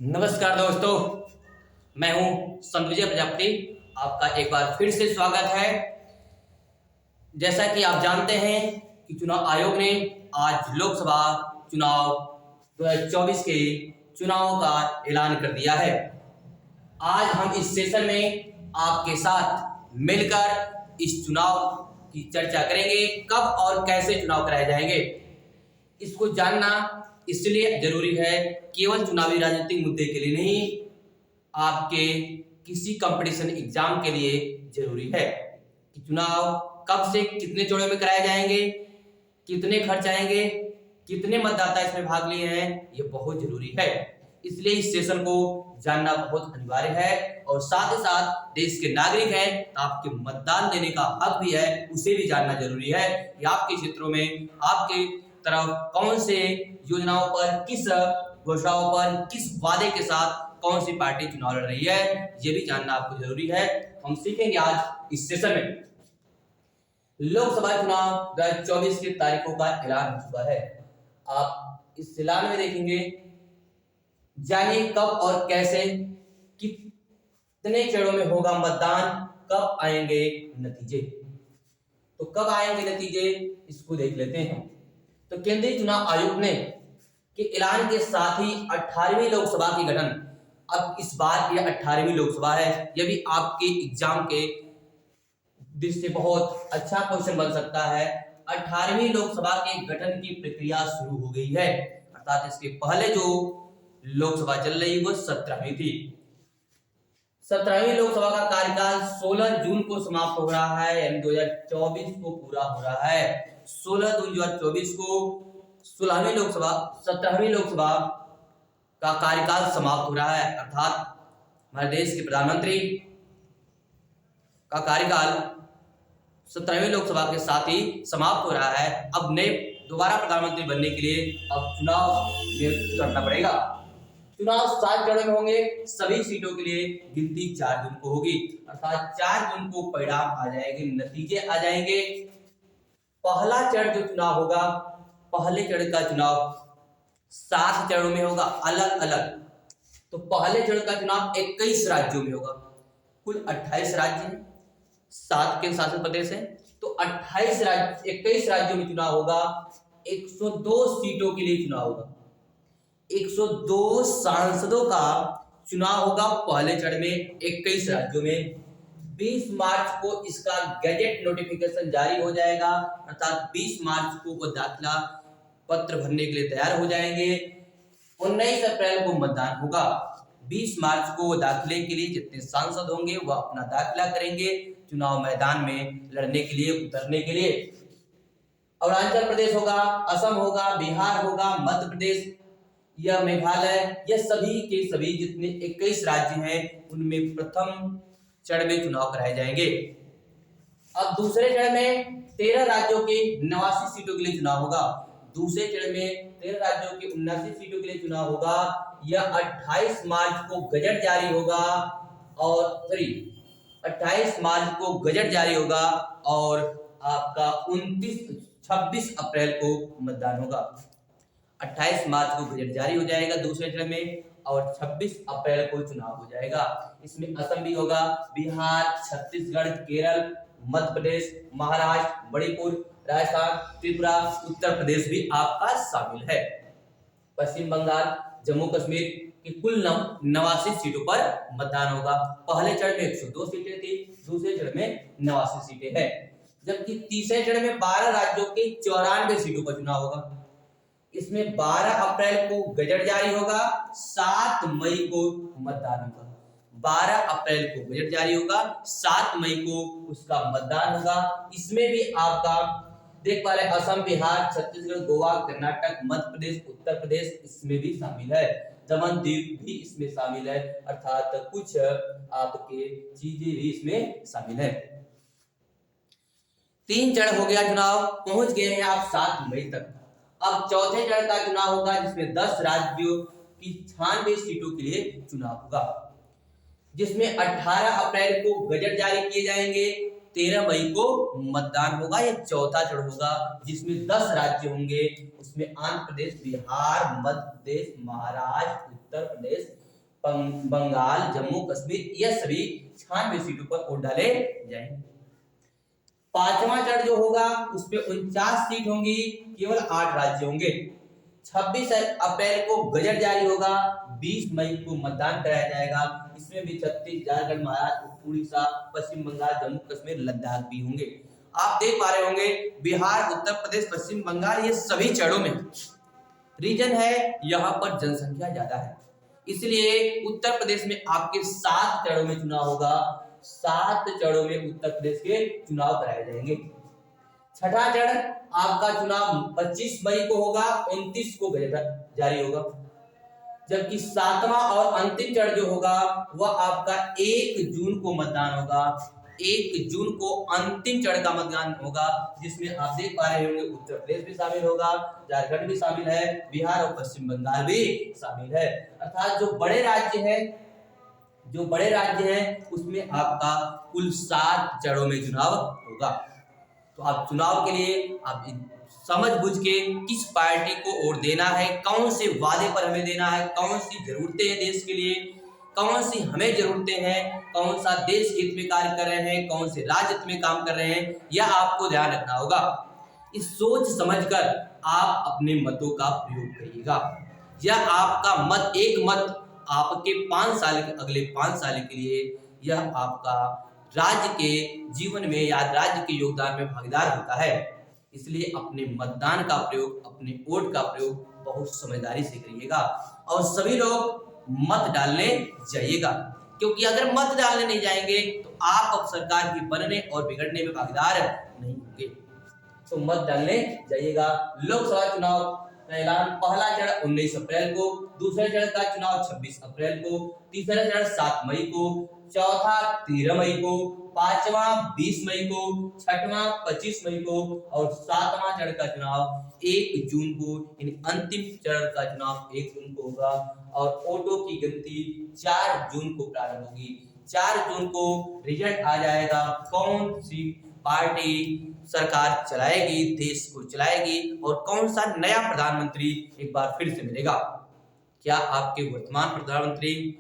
नमस्कार दोस्तों, मैं हूं संजय प्रजापति। आपका एक बार फिर से स्वागत है। जैसा कि आप जानते हैं कि चुनाव आयोग ने आज लोकसभा चुनाव 2024 के चुनावों का ऐलान कर दिया है। आज हम इस सेशन में आपके साथ मिलकर इस चुनाव की चर्चा करेंगे, कब और कैसे चुनाव कराए जाएंगे। इसको जानना इसलिए जरूरी है, केवल चुनावी राजनीतिक मुद्दे के लिए नहीं, आपके किसी कंपटीशन एग्जाम के लिए जरूरी है कि चुनाव कब से कितने चौड़े में कराए जाएंगे, कितने खर्च आएंगे, कितने मतदाता इसमें भाग लिए हैं, ये बहुत जरूरी है। इसलिए इस सेशन को जानना बहुत अनिवार्य है और साथ ही साथ देश के नागरिक हैं, तो आपके मतदान देने का हक भी है, उसे भी जानना जरूरी है कि आपके क्षेत्रों में आपके तरफ कौन से योजनाओं पर, किस घोषणाओं पर, किस वादे के साथ कौन सी पार्टी चुनाव लड़ रही है, ये भी जानना आपको जरूरी है। हम सीखेंगे आज इस सेशन में। लोकसभा चुनाव 2024 की तारीखों का ऐलान हो चुका है। आप इस ऐलान में देखेंगे, जानिए कब और कैसे, कितने चरणों में होगा मतदान, कब आएंगे नतीजे। तो कब आएंगे नतीजे, इसको देख लेते हैं। तो केंद्रीय चुनाव आयोग ने के ऐलान के साथ ही 18वीं लोकसभा की गठन, अब इस बार यह 18वीं लोकसभा है। यह भी आपके एग्जाम के दृष्टि से बहुत अच्छा क्वेश्चन बन सकता है। 18वीं लोकसभा के गठन की प्रक्रिया शुरू हो गई है, अर्थात इसके पहले जो लोकसभा चल रही वो 17वीं थी। 17वीं लोकसभा का कार्यकाल 16 जून को समाप्त हो रहा है, यानी 2024 को पूरा हो रहा है। 16 जून 2024 को 17वीं लोकसभा का कार्यकाल समाप्त हो रहा है, अर्थात हमारे देश के प्रधानमंत्री का कार्यकाल 17वीं लोकसभा के साथ ही समाप्त हो रहा है। अब नए दोबारा प्रधानमंत्री बनने के लिए अब चुनाव करना पड़ेगा। चुनाव 7 चरणों में होंगे। सभी सीटों के लिए गिनती 4 जून को होगी, अर्थात 4 जून को परिणाम आ जाएंगे, नतीजे आ जाएंगे। पहला चरण जो चुनाव होगा, पहले चरण का चुनाव 7 चरणों में होगा, अलग अलग। तो पहले चरण का चुनाव 21 राज्यों में होगा। कुल 28 राज्य हैं, 7 केंद्र शासित प्रदेश हैं, तो 21 राज्यों में चुनाव होगा। 102 सीटों के लिए चुनाव होगा, 102 सांसदों का चुनाव होगा पहले चरण में 21 राज्यों में। 20 मार्च को इसका गैजेट नोटिफिकेशन जारी हो जाएगा, अर्थात 20 मार्च को वो दाखिला पत्र भरने के लिए तैयार हो जाएंगे। 19 अप्रैल को मतदान होगा। 20 मार्च को वो दाखिले के लिए जितने सांसद होंगे वह अपना दाखिला करेंगे चुनाव मैदान में लड़ने के लिए, उतरने के लिए। अरुणाचल प्रदेश होगा, असम होगा, बिहार होगा, मध्य प्रदेश या मेघालय, यह सभी के सभी जितने 21 राज्य हैं उनमें प्रथम चरण में चुनाव कराए जाएंगे। अब दूसरे चरण में 13 राज्यों के 89 सीटों के लिए चुनाव होगा। दूसरे चरण में 13 राज्यों के 79 सीटों के लिए चुनाव होगा। यह 28 मार्च को गजट जारी होगा और 28 मार्च को गजट जारी होगा और आपका 26 अप्रैल को मतदान होगा। 28 मार्च को बजट जारी हो जाएगा दूसरे चरण में और 26 अप्रैल को चुनाव हो जाएगा। इसमें असम भी होगा, बिहार, छत्तीसगढ़, केरल, मध्य प्रदेश, महाराष्ट्र, मणिपुर, राजस्थान, त्रिपुरा, उत्तर प्रदेश भी आपका शामिल है। पश्चिम बंगाल, जम्मू कश्मीर की कुल 89 सीटों पर मतदान होगा। पहले चरण में 102 सीटें थी, दूसरे चरण में 89 सीटें हैं, जबकि तीसरे चरण में 12 राज्यों के 94 सीटों पर चुनाव होगा। इसमें 12 अप्रैल को गजट जारी होगा, 7 मई को मतदान होगा। 12 अप्रैल को गजट जारी होगा, 7 मई को उसका मतदान होगा। इसमें भी आपका देख पा रहे असम, बिहार, छत्तीसगढ़, गोवा, कर्नाटक, मध्य प्रदेश, उत्तर प्रदेश इसमें भी शामिल है। दमन दीव भी इसमें शामिल है, अर्थात कुछ आपके चीजें भी इसमें शामिल है। 3 चरण हो गया चुनाव, पहुंच गए हैं आप 7 मई तक। अब चौथे चरण का चुनाव होगा, जिसमें 10 राज्यों की 96 सीटों के लिए चुनाव होगा, जिसमें 18 अप्रैल को गजट जारी किए जाएंगे, 13 मई को मतदान होगा। यह चौथा चरण होगा, जिसमें 10 राज्य होंगे। उसमें आंध्र प्रदेश, बिहार, मध्य प्रदेश, महाराष्ट्र, उत्तर प्रदेश बंगाल, जम्मू कश्मीर, यह सभी 96 सीटों पर वोट डाले जाएंगे। पांचवा चरण जो होगा उसमें 49 सीट होंगी, केवल 8 राज्य होंगे। 26 अप्रैल को गजट जारी होगा, 20 मई को मतदान कराया जाएगा। इसमें भी छत्तीसगढ़, झारखंड, महाराष्ट्र, उड़ीसा, पश्चिम बंगाल, जम्मू कश्मीर, लद्दाख भी होंगे। आप देख पा रहे होंगे बिहार, उत्तर प्रदेश, पश्चिम बंगाल, ये सभी चरणों में रीजन है, यहाँ पर जनसंख्या ज्यादा है, इसलिए उत्तर प्रदेश में आपके 7 चरणों में चुनाव होगा। 7 चरणों में उत्तर प्रदेश के चुनाव कराए जाएंगे। छठा चरण आपका चुनाव 25 मई को होगा, 29 को गजट जारी होगा। जबकि 7वां और अंतिम चरण जो होगा वह आपका 1 जून को मतदान होगा। 1 जून को अंतिम चरण का मतदान होगा, जिसमें आप देख पा रहे होंगे उत्तर प्रदेश भी शामिल होगा, झारखंड भी शामिल है, बिहार और पश्चिम बंगाल भी शामिल है। अर्थात जो बड़े राज्य हैं उसमें आपका कुल 7 चरणों में चुनाव होगा। तो आप चुनाव के लिए आप समझ बुझ के किस पार्टी को वोट देना है, कौन से वादे पर हमें देना है, कौन सी जरूरतें हैं देश के लिए, कौन सी हमें जरूरतें हैं, कौन सा देश हित में कार्य कर रहे हैं, कौन से राज्य हित में काम कर रहे हैं, यह आपको ध्यान रखना होगा। इस सोच समझकर आप अपने मतों का प्रयोग करिएगा। यह आपका मत, एक मत आपके 5 साल के, अगले 5 साल के लिए यह आपका राज्य के जीवन में या राज्य के योगदान में भागीदार होता है। इसलिए अपने मतदान का प्रयोग, अपने वोट का प्रयोग बहुत समझदारी से करिएगा और सभी लोग मत डालने जाइएगा, क्योंकि अगर मत डालने नहीं जाएंगे तो आप अब सरकार के बनने और बिगड़ने में भागीदार नहीं होंगे। तो मत डालने जाइएगा। लोकसभा चुनाव का ऐलान पहला चरण 19 अप्रैल को, दूसरे चरण का चुनाव 26 अप्रैल को, तीसरा चरण 7 मई को, चौथा 13 मई को, पांचवा 20 मई को, छठवां 25 मई को और 7वां चरण का चुनाव 1 जून को, यानी अंतिम चरण का चुनाव 1 जून को होगा और वोटों की गिनती 4 जून को प्रारंभ होगी। 4 जून को रिजल्ट आ जाएगा, कौन सी पार्टी सरकार चलाएगी, देश को चलाएगी और कौन सा नया प्रधानमंत्री एक बार फिर से मिलेगा। क्या आपके वर्तमान प्रधानमंत्री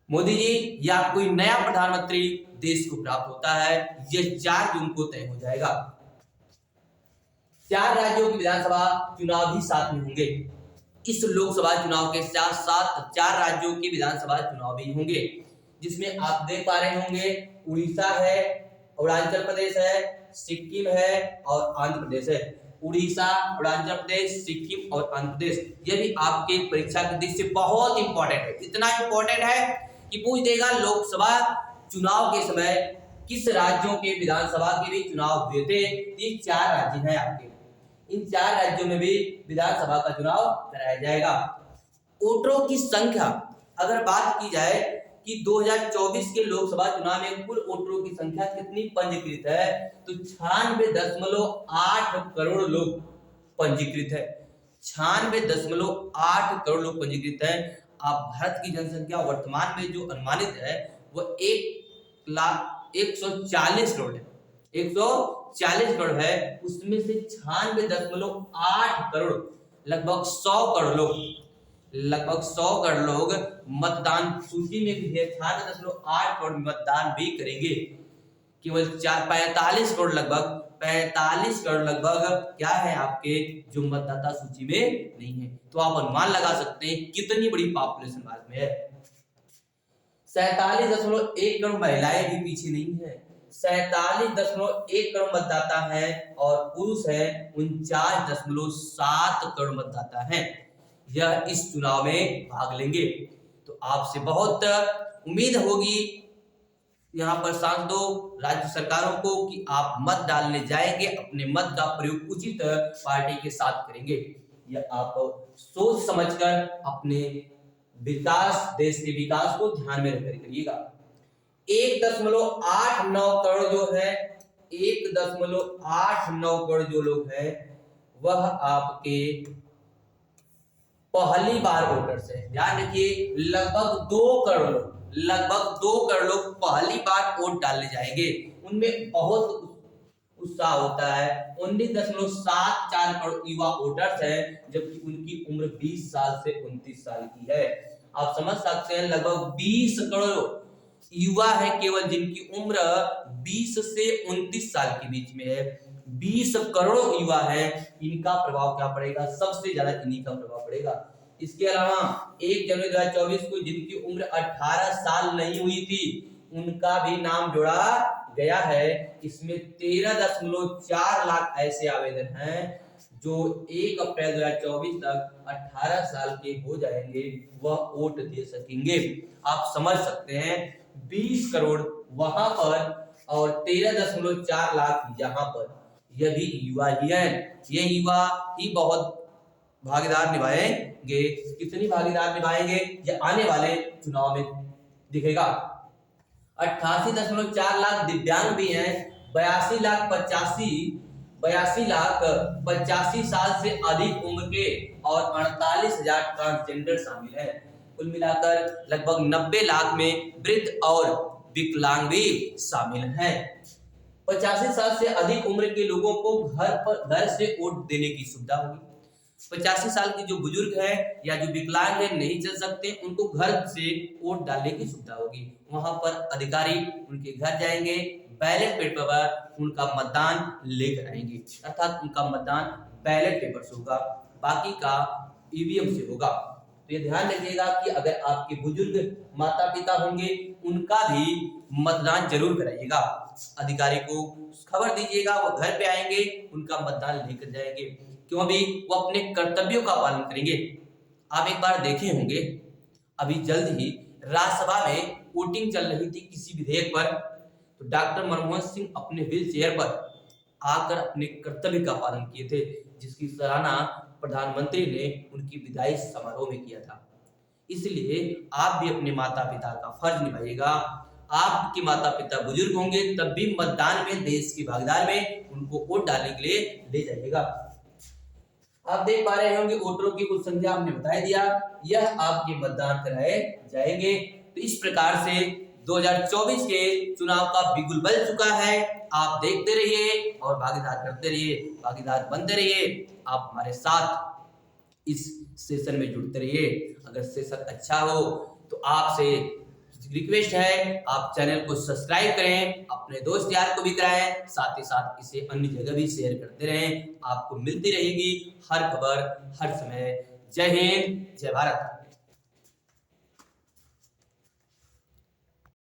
मोदी जी या कोई नया प्रधानमंत्री देश को प्राप्त होता है, यह 4 जून को तय हो जाएगा। 4 राज्यों की विधानसभा चुनाव भी साथ में होंगे। इस लोकसभा चुनाव के साथ साथ 4 राज्यों के विधानसभा चुनाव भी होंगे, जिसमें आप देख पा रहे होंगे उड़ीसा है, अरुणाचल प्रदेश है, सिक्किम है और आंध्र प्रदेश है। उड़ीसा, अरुणाचल प्रदेश, सिक्किम और आंध्र प्रदेश, ये भी आपके परीक्षा के दृष्टि से बहुत इंपॉर्टेंट है। इतना इंपॉर्टेंट है कि पूछ देगा लोकसभा चुनाव के समय किस राज्यों के विधानसभा के भी चुनाव हुए थे। ये 4 राज्य हैं आपके, इन 4 राज्यों में भी विधानसभा का चुनाव कराया जाएगा। वोटरों की संख्या अगर बात की जाए कि 2024 के लोकसभा चुनाव में कुल वोटरों की संख्या कितनी पंजीकृत है, तो 96.8 करोड़ लोग पंजीकृत है। 96.8 करोड़ लोग पंजीकृत है। आप भारत की जनसंख्या वर्तमान में जो अनुमानित है वह 1,140 करोड़ है, 140 करोड़ है। उसमें से 96.8 करोड़, लगभग 100 करोड़ लोग मतदान सूची में भी है। 96.8 करोड़ मतदान भी करेंगे। केवल 45 करोड़ लगभग क्या है आपके जो मतदाता सूची में नहीं है। तो आप अनुमान लगा सकते हैं कितनी बड़ी पॉपुलेशन भारत में है। 47.1 करोड़ महिलाएं भी पीछे नहीं है। 47.1 करोड़ मतदाता है और पुरुष है 49.7 करोड़ मतदाता है। यह इस चुनाव में भाग लेंगे। तो आपसे बहुत उम्मीद होगी यहाँ पर सांसदों, राज्य सरकारों को कि आप मत डालने जाएंगे, अपने मत का प्रयोग उचित पार्टी के साथ करेंगे। यह आप सोच समझकर अपने विकास, देश के विकास को ध्यान में रखकर करिएगा। 1.89 करोड़ जो है, 1.89 करोड़ जो लोग हैं वह आपके पहली बार वोटर्स है। ध्यान रखिए, लगभग 2 करोड़ लोग पहली बार वोट डालने जाएंगे। उनमें बहुत उत्साह होता है। 19.74 करोड़ युवा वोटर्स हैं, जबकि उनकी उम्र 20 साल से 29 साल की है। आप समझ सकते हैं लगभग 20 करोड़ युवा है केवल जिनकी उम्र 20 से 29 साल के बीच में है। 20 करोड़ युवा है, इनका प्रभाव क्या पड़ेगा? सबसे ज्यादा इन्हीं का प्रभाव पड़ेगा। इसके अलावा 1 जनवरी 2024 को जिनकी उम्र 18 साल नहीं हुई थी उनका भी नाम जोड़ा गया है। इसमें 13.4 लाख ऐसे आवेदन हैं जो 1 अप्रैल 2024 तक 18 साल के हो जाएंगे, वह वोट दे सकेंगे। आप समझ सकते हैं 20 करोड़ वहां पर और 13.4 लाख यहाँ पर, यह भी युवा ही है। ये युवा ही बहुत भागीदार निभाएंगे। कितनी भागीदार निभाएंगे ये आने वाले चुनाव में दिखेगा। 88.4 लाख दिव्यांग भी हैं। 82 लाख 85 साल से अधिक उम्र के और 48,000 ट्रांसजेंडर शामिल हैं। कुल मिलाकर लगभग 90 लाख में वृद्ध और विकलांग भी शामिल हैं। 85 साल से अधिक उम्र के लोगों को घर से वोट देने की सुविधा होगी। 85 साल के जो बुजुर्ग है या जो विकलांग है, नहीं चल सकते, उनको घर से वोट डालने की सुविधा होगी। वहां पर अधिकारी उनके घर जाएंगे, बैलेट पेपर पर उनका मतदान लेकर आएंगे, अर्थात उनका मतदान बैलेट पेपर से होगा, बाकी का ईवीएम से होगा। तो ये ध्यान रखिएगा कि अगर आपके बुजुर्ग माता पिता होंगे उनका भी मतदान जरूर कराइएगा। अधिकारी को खबर दीजिएगा, वो घर पे आएंगे, उनका मतदान लेकर जाएंगे, क्यों भी वो अपने कर्तव्यों का पालन करेंगे। आप एक बार देखे होंगे अभी जल्द ही राज्यसभा में वोटिंग चल रही थी किसी विधेयक पर, तो डॉक्टर मनमोहन सिंह अपने व्हील चेयर पर आकर अपने कर्तव्य का पालन किए थे, जिसकी सराहना प्रधानमंत्री ने उनकी विदाई समारोह में किया था। इसलिए आप भी अपने माता पिता का फर्ज निभाइएगा। आपके माता पिता बुजुर्ग होंगे तब भी मतदान में, देश की भागीदार में उनको वोट डालने के लिए ले जाइएगा। आप देख पा रहे होंगे वोटरों की कुछ संख्या हमने बता दिया, यह आपके मतदान कराए जाएंगे। तो इस प्रकार से 2024 के चुनाव का बिगुल बज चुका है। आप देखते रहिए और भागीदार करते रहिए, भागीदार बनते रहिए। आप हमारे साथ इस सेशन में जुड़ते रहिए। अगर सेशन अच्छा हो तो आपसे रिक्वेस्ट है आप चैनल को सब्सक्राइब करें, अपने दोस्त यार को भी कराएं, साथ ही साथ इसे अन्य जगह भी शेयर करते रहें। आपको मिलती रहेगी हर खबर हर समय। जय हिंद, जय भारत।